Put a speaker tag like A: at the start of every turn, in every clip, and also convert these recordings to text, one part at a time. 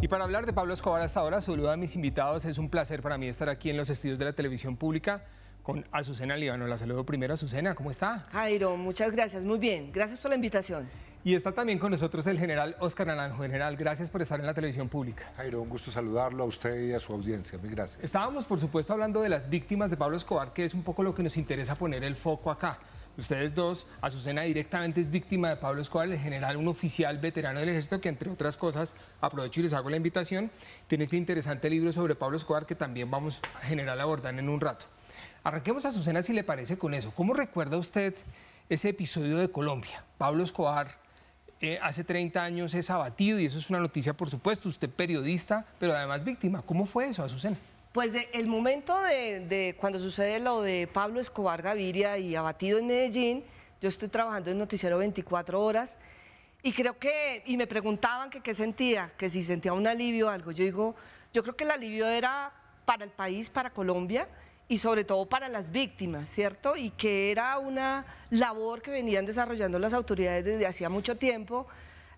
A: Y para hablar de Pablo Escobar hasta ahora, saludo a mis invitados. Es un placer para mí estar aquí en los estudios de la televisión pública con Azucena Líbano. La saludo primero. Azucena, ¿cómo está?
B: Jairo, muchas gracias, muy bien. Gracias por la invitación.
A: Y está también con nosotros el general Óscar Naranjo. General, gracias por estar en la televisión pública.
C: Jairo, un gusto saludarlo a usted y a su audiencia. Mil gracias.
A: Estábamos, por supuesto, hablando de las víctimas de Pablo Escobar, que es un poco lo que nos interesa poner el foco acá. Ustedes dos, Azucena directamente es víctima de Pablo Escobar, el general, un oficial veterano del ejército que, entre otras cosas, aprovecho y les hago la invitación, tiene este interesante libro sobre Pablo Escobar que también vamos a general a abordar en un rato. Arranquemos, Azucena, si le parece, con eso. ¿Cómo recuerda usted ese episodio de Colombia? Pablo Escobar hace 30 años es abatido y eso es una noticia, por supuesto, usted periodista, pero además víctima. ¿Cómo fue eso, Azucena?
B: Pues el momento de cuando sucede lo de Pablo Escobar Gaviria y abatido en Medellín, yo estoy trabajando en Noticiero 24 horas y creo que, y me preguntaban que qué sentía, que si sentía un alivio o algo. Yo digo, yo creo que el alivio era para el país, para Colombia y sobre todo para las víctimas, ¿cierto? Y que era una labor que venían desarrollando las autoridades desde hacía mucho tiempo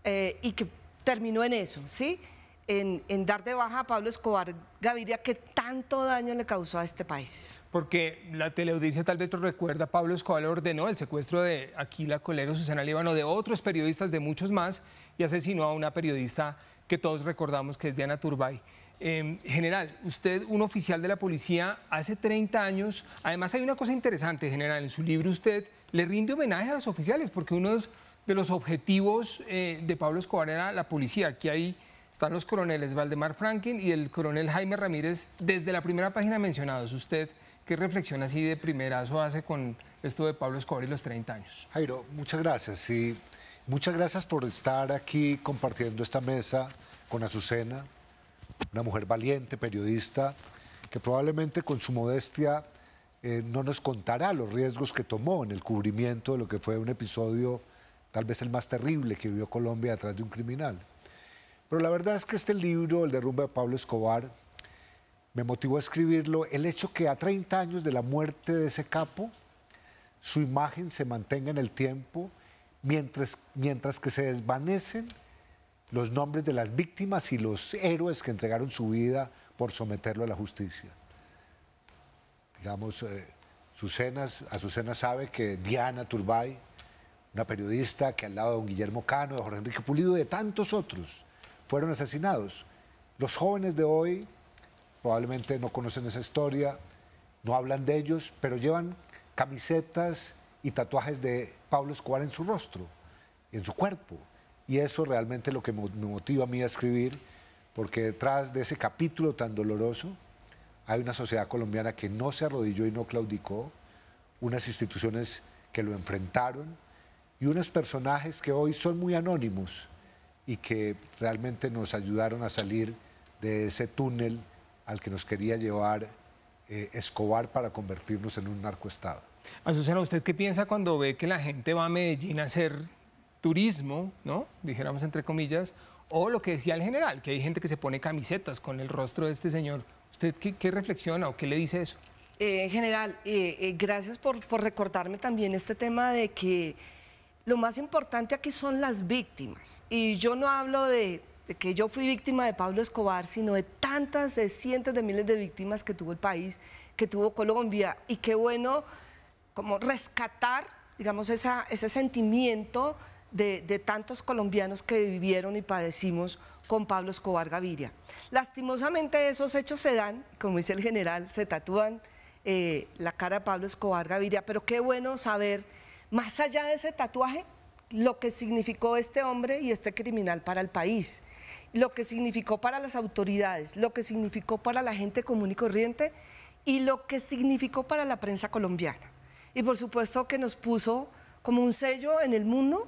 B: y que terminó en eso, ¿sí? En dar de baja a Pablo Escobar Gaviria, que tanto daño le causó a este país.
A: Porque la teleaudiencia tal vez lo recuerda, Pablo Escobar ordenó el secuestro de Aquila Colero, Azucena Líbano, de otros periodistas, de muchos más, y asesinó a una periodista que todos recordamos que es Diana Turbay. General, usted, un oficial de la policía, hace 30 años, además hay una cosa interesante, general, en su libro usted le rinde homenaje a los oficiales, porque uno de los objetivos de Pablo Escobar era la policía. Aquí están los coroneles Valdemar Franklin y el coronel Jaime Ramírez, desde la primera página mencionados. ¿Usted qué reflexión así de primerazo hace con esto de Pablo Escobar y los 30 años?
C: Jairo, muchas gracias. Sí, muchas gracias por estar aquí compartiendo esta mesa con Azucena, una mujer valiente, periodista, que probablemente con su modestia no nos contará los riesgos que tomó en el cubrimiento de lo que fue un episodio tal vez el más terrible que vivió Colombia detrás de un criminal. Pero la verdad es que este libro, El derrumbe de Pablo Escobar, me motivó a escribirlo el hecho que a 30 años de la muerte de ese capo, su imagen se mantenga en el tiempo, mientras que se desvanecen los nombres de las víctimas y los héroes que entregaron su vida por someterlo a la justicia. Digamos, Azucena sabe que Diana Turbay, una periodista que al lado de don Guillermo Cano, de Jorge Enrique Pulido y de tantos otros, fueron asesinados. Los jóvenes de hoy probablemente no conocen esa historia, no hablan de ellos, pero llevan camisetas y tatuajes de Pablo Escobar en su rostro, en su cuerpo. Y eso realmente es lo que me motiva a mí a escribir, porque detrás de ese capítulo tan doloroso hay una sociedad colombiana que no se arrodilló y no claudicó, unas instituciones que lo enfrentaron y unos personajes que hoy son muy anónimos y que realmente nos ayudaron a salir de ese túnel al que nos quería llevar Escobar para convertirnos en un narcoestado.
A: Azucena, ¿usted qué piensa cuando ve que la gente va a Medellín a hacer turismo, ¿no? Dijéramos entre comillas, o lo que decía el general, que hay gente que se pone camisetas con el rostro de este señor? ¿Usted qué reflexiona o qué le dice eso?
B: General, gracias por recordarme también este tema de que lo más importante aquí son las víctimas. Y yo no hablo de que yo fui víctima de Pablo Escobar, sino de tantas, de cientos de miles de víctimas que tuvo el país, que tuvo Colombia. Y qué bueno como rescatar, digamos, ese sentimiento de tantos colombianos que vivieron y padecimos con Pablo Escobar Gaviria. Lastimosamente esos hechos se dan, como dice el general, se tatúan la cara de Pablo Escobar Gaviria, pero qué bueno saber, más allá de ese tatuaje, lo que significó este hombre y este criminal para el país, lo que significó para las autoridades, lo que significó para la gente común y corriente y lo que significó para la prensa colombiana. Y por supuesto que nos puso como un sello en el mundo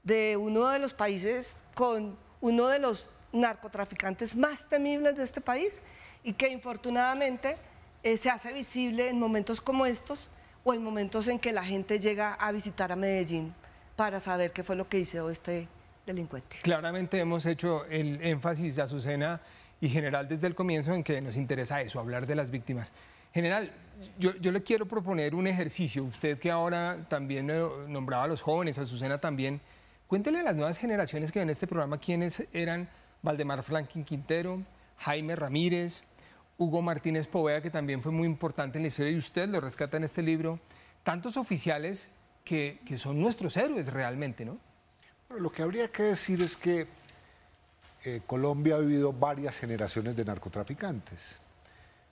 B: de uno de los países con uno de los narcotraficantes más temibles de este país y que infortunadamente se hace visible en momentos como estos o en momentos en que la gente llega a visitar a Medellín para saber qué fue lo que hizo este delincuente.
A: Claramente hemos hecho el énfasis, Azucena y general, desde el comienzo en que nos interesa eso, hablar de las víctimas. General, yo le quiero proponer un ejercicio. Usted que ahora también nombraba a los jóvenes, Azucena también, cuéntele a las nuevas generaciones que ven este programa quiénes eran Valdemar Franklin Quintero, Jaime Ramírez, Hugo Martínez Poveda, que también fue muy importante en la historia y usted lo rescata en este libro. Tantos oficiales que son nuestros héroes realmente, ¿no?
C: Bueno, lo que habría que decir es que Colombia ha vivido varias generaciones de narcotraficantes.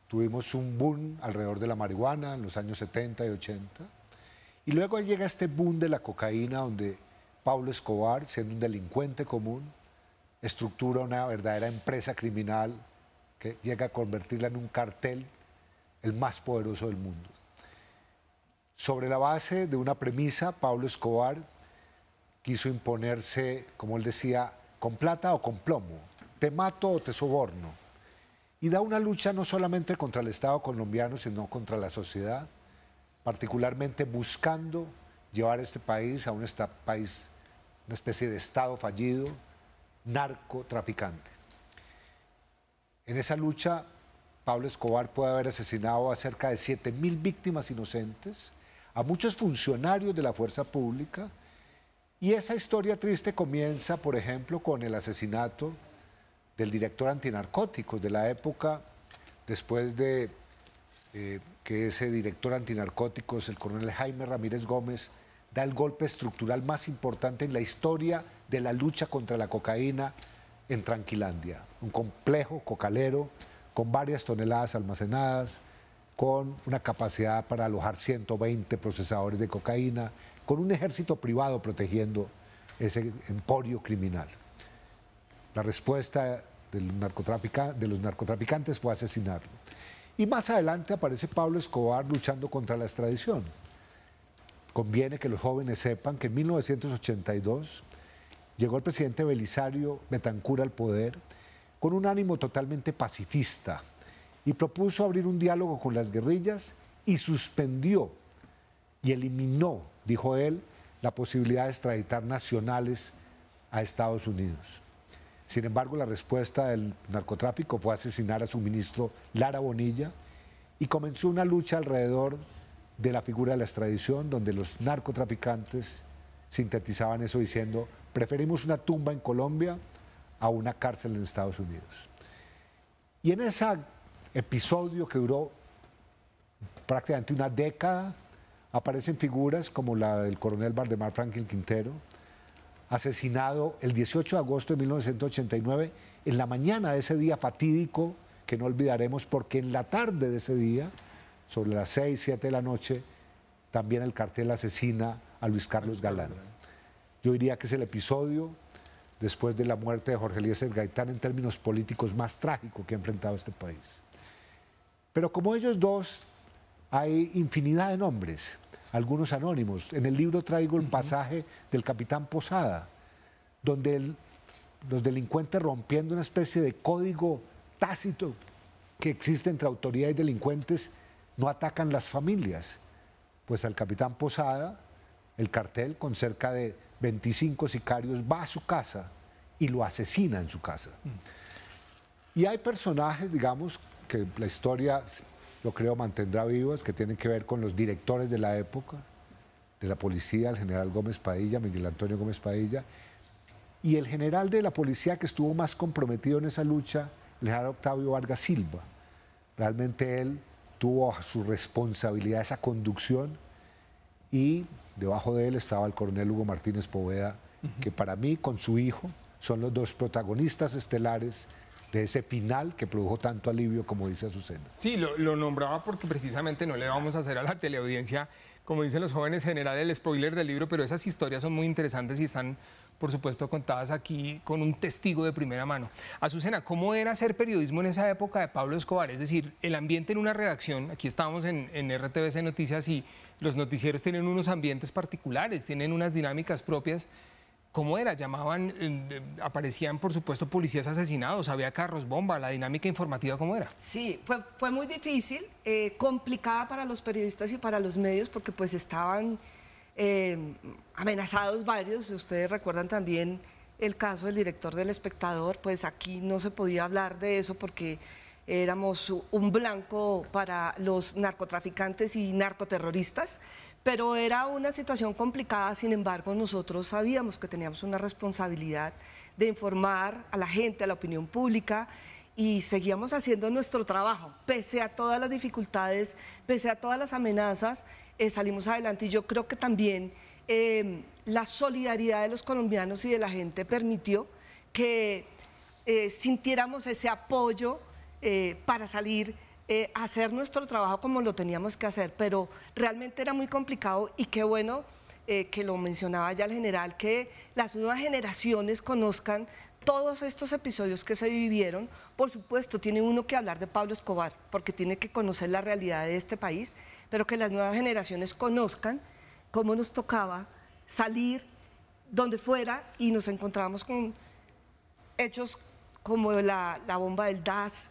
C: Tuvimos un boom alrededor de la marihuana en los años 70 y 80. Y luego llega este boom de la cocaína, donde Pablo Escobar, siendo un delincuente común, estructura una verdadera empresa criminal que llega a convertirla en un cartel, el más poderoso del mundo. Sobre la base de una premisa, Pablo Escobar quiso imponerse, como él decía, con plata o con plomo, te mato o te soborno. Y da una lucha no solamente contra el Estado colombiano, sino contra la sociedad, particularmente buscando llevar este país a una especie de Estado fallido, narcotraficante. En esa lucha, Pablo Escobar puede haber asesinado a cerca de 7.000 víctimas inocentes, a muchos funcionarios de la fuerza pública, y esa historia triste comienza, por ejemplo, con el asesinato del director antinarcóticos de la época, después de que ese director antinarcóticos, el coronel Jaime Ramírez Gómez, da el golpe estructural más importante en la historia de la lucha contra la cocaína en Tranquilandia. Un complejo cocalero con varias toneladas almacenadas, con una capacidad para alojar 120 procesadores de cocaína, con un ejército privado protegiendo ese emporio criminal. La respuesta de los narcotraficantes fue asesinarlo. Y más adelante aparece Pablo Escobar luchando contra la extradición. Conviene que los jóvenes sepan que en 1982 llegó el presidente Belisario Betancur al poder con un ánimo totalmente pacifista y propuso abrir un diálogo con las guerrillas y suspendió y eliminó, dijo él, la posibilidad de extraditar nacionales a Estados Unidos. Sin embargo, la respuesta del narcotráfico fue asesinar a su ministro Lara Bonilla y comenzó una lucha alrededor de la figura de la extradición, donde los narcotraficantes sintetizaban eso diciendo: preferimos una tumba en Colombia a una cárcel en Estados Unidos. Y en ese episodio que duró prácticamente una década, aparecen figuras como la del coronel Valdemar Franklin Quintero, asesinado el 18 de agosto de 1989, en la mañana de ese día fatídico que no olvidaremos, porque en la tarde de ese día, sobre las 6, 7 de la noche, también el cartel asesina a Luis Carlos Galán. Yo diría que es el episodio, después de la muerte de Jorge Eliezer Gaitán, en términos políticos más trágico que ha enfrentado este país. Pero como ellos dos, hay infinidad de nombres, algunos anónimos. En el libro traigo el pasaje del capitán Posada, donde los delincuentes, rompiendo una especie de código tácito que existe entre autoridades y delincuentes, no atacan las familias. Pues al capitán Posada, el cartel con cerca de 25 sicarios va a su casa y lo asesina en su casa. Y hay personajes, digamos, que la historia, yo creo, mantendrá vivos, que tienen que ver con los directores de la época, de la policía, el general Gómez Padilla, Miguel Antonio Gómez Padilla, y el general de la policía que estuvo más comprometido en esa lucha, el general Octavio Vargas Silva. Realmente él tuvo a su responsabilidad esa conducción, y debajo de él estaba el coronel Hugo Martínez Poveda, que para mí, con su hijo, son los dos protagonistas estelares de ese final que produjo tanto alivio, como dice Azucena.
A: Sí, lo nombraba porque precisamente no le vamos a hacer a la teleaudiencia, como dicen los jóvenes, generar el spoiler del libro, pero esas historias son muy interesantes y están, por supuesto, contadas aquí con un testigo de primera mano. Azucena, ¿cómo era hacer periodismo en esa época de Pablo Escobar? Es decir, el ambiente en una redacción, aquí estábamos en RTBC Noticias y los noticieros tienen unos ambientes particulares, tienen unas dinámicas propias. ¿Cómo era? Llamaban, aparecían por supuesto policías asesinados, había carros bomba, la dinámica informativa, ¿cómo era?
B: Sí, fue muy difícil, complicada para los periodistas y para los medios, porque pues estaban amenazados varios. Ustedes recuerdan también el caso del director del Espectador, pues aquí no se podía hablar de eso porque éramos un blanco para los narcotraficantes y narcoterroristas. Pero era una situación complicada. Sin embargo, nosotros sabíamos que teníamos una responsabilidad de informar a la gente, a la opinión pública, y seguíamos haciendo nuestro trabajo, pese a todas las dificultades, pese a todas las amenazas, salimos adelante. Y yo creo que también la solidaridad de los colombianos y de la gente permitió que sintiéramos ese apoyo para salir a hacer nuestro trabajo como lo teníamos que hacer, pero realmente era muy complicado y qué bueno que lo mencionaba ya el general, que las nuevas generaciones conozcan todos estos episodios que se vivieron. Por supuesto, tiene uno que hablar de Pablo Escobar, porque tiene que conocer la realidad de este país, pero que las nuevas generaciones conozcan cómo nos tocaba salir donde fuera y nos encontrábamos con hechos como la bomba del DAS,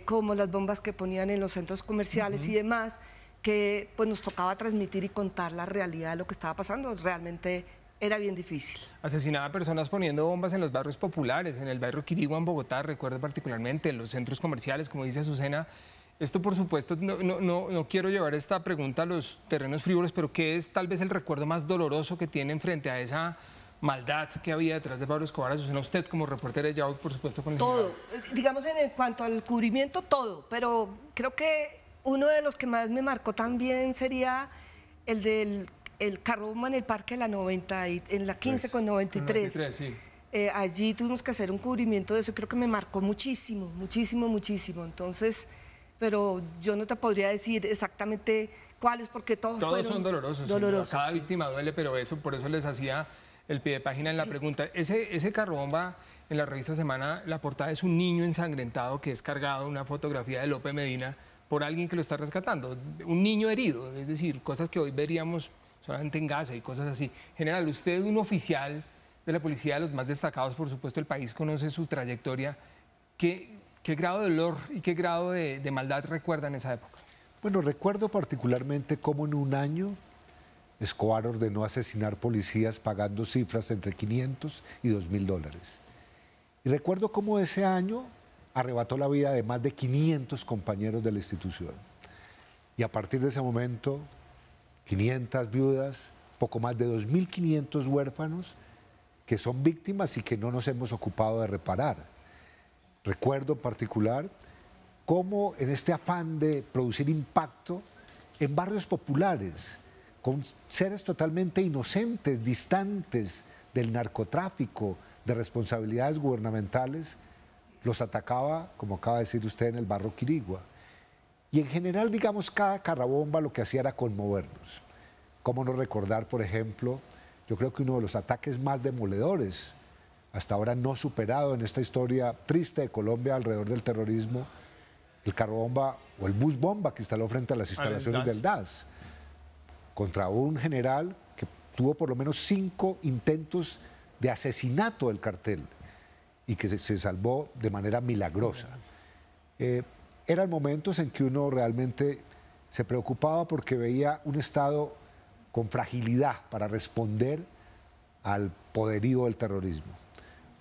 B: como las bombas que ponían en los centros comerciales y demás, que pues nos tocaba transmitir y contar la realidad de lo que estaba pasando. Realmente era bien difícil.
A: Asesinaba a personas poniendo bombas en los barrios populares, en el barrio Quirigua en Bogotá, recuerdo particularmente, en los centros comerciales, como dice Azucena. Esto, por supuesto, no quiero llevar esta pregunta a los terrenos frívolos, pero ¿qué es tal vez el recuerdo más doloroso que tienen frente a esa maldad que había detrás de Pablo Escobar? Azucena, usted como reportera ya hoy, por supuesto, con el
B: todo, digamos en cuanto al cubrimiento, todo, pero creo que uno de los que más me marcó también sería el del carro bomba en el Parque de la 90, en la 15 con 93. 93 sí. Allí tuvimos que hacer un cubrimiento de eso, creo que me marcó muchísimo, muchísimo, muchísimo. Entonces, pero yo no te podría decir exactamente cuáles, porque todos
A: son dolorosos. Cada víctima duele, pero eso, por eso les hacía el pie de página en la pregunta. Ese carro bomba en la revista Semana, la portada es un niño ensangrentado que es cargado, una fotografía de López Medina, por alguien que lo está rescatando. Un niño herido, es decir, cosas que hoy veríamos solamente en Gaza y cosas así. General, usted, un oficial de la policía, de los más destacados, por supuesto, el país conoce su trayectoria. ¿Qué grado de dolor y qué grado de maldad recuerda en esa época?
C: Bueno, recuerdo particularmente cómo en un año Escobar ordenó asesinar policías pagando cifras entre 500 y 2.000 dólares. Y recuerdo cómo ese año arrebató la vida de más de 500 compañeros de la institución. Y a partir de ese momento, 500 viudas, poco más de 2.500 huérfanos que son víctimas y que no nos hemos ocupado de reparar. Recuerdo en particular cómo en este afán de producir impacto en barrios populares, con seres totalmente inocentes, distantes del narcotráfico, de responsabilidades gubernamentales, los atacaba, como acaba de decir usted, en el barrio Quirigua. Y en general, digamos, cada carrabomba lo que hacía era conmovernos. ¿Cómo no recordar, por ejemplo, yo creo que uno de los ataques más demoledores, hasta ahora no superado en esta historia triste de Colombia alrededor del terrorismo, el carrobomba o el bus bomba que instaló frente a las instalaciones del DAS, contra un general que tuvo por lo menos 5 intentos de asesinato del cartel y que se salvó de manera milagrosa. Eran momentos en que uno realmente se preocupaba porque veía un Estado con fragilidad para responder al poderío del terrorismo.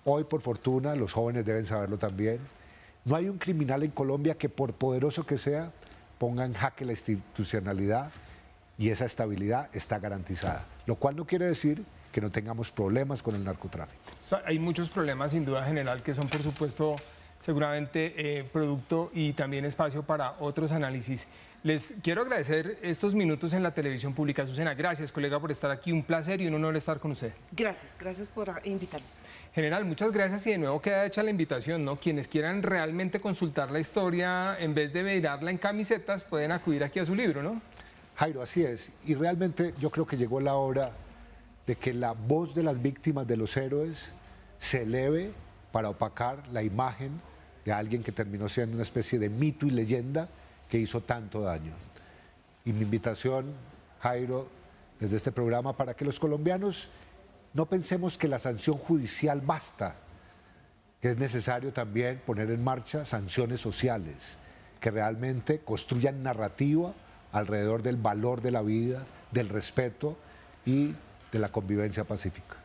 C: Hoy, por fortuna, los jóvenes deben saberlo también, no hay un criminal en Colombia que, por poderoso que sea, ponga en jaque la institucionalidad y esa estabilidad está garantizada. Lo cual no quiere decir que no tengamos problemas con el narcotráfico.
A: Hay muchos problemas, sin duda, general, que son, por supuesto, seguramente producto y también espacio para otros análisis. Les quiero agradecer estos minutos en la televisión pública. Azucena, gracias, colega, por estar aquí. Un placer y un honor estar con usted.
B: Gracias por invitarme.
A: General, muchas gracias y de nuevo queda hecha la invitación, ¿no? Quienes quieran realmente consultar la historia, en vez de mirarla en camisetas, pueden acudir aquí a su libro, ¿no?
C: Jairo, así es. Y realmente yo creo que llegó la hora de que la voz de las víctimas de los héroes se eleve para opacar la imagen de alguien que terminó siendo una especie de mito y leyenda que hizo tanto daño. Y mi invitación, Jairo, desde este programa, para que los colombianos no pensemos que la sanción judicial basta, que es necesario también poner en marcha sanciones sociales que realmente construyan narrativa alrededor del valor de la vida, del respeto y de la convivencia pacífica.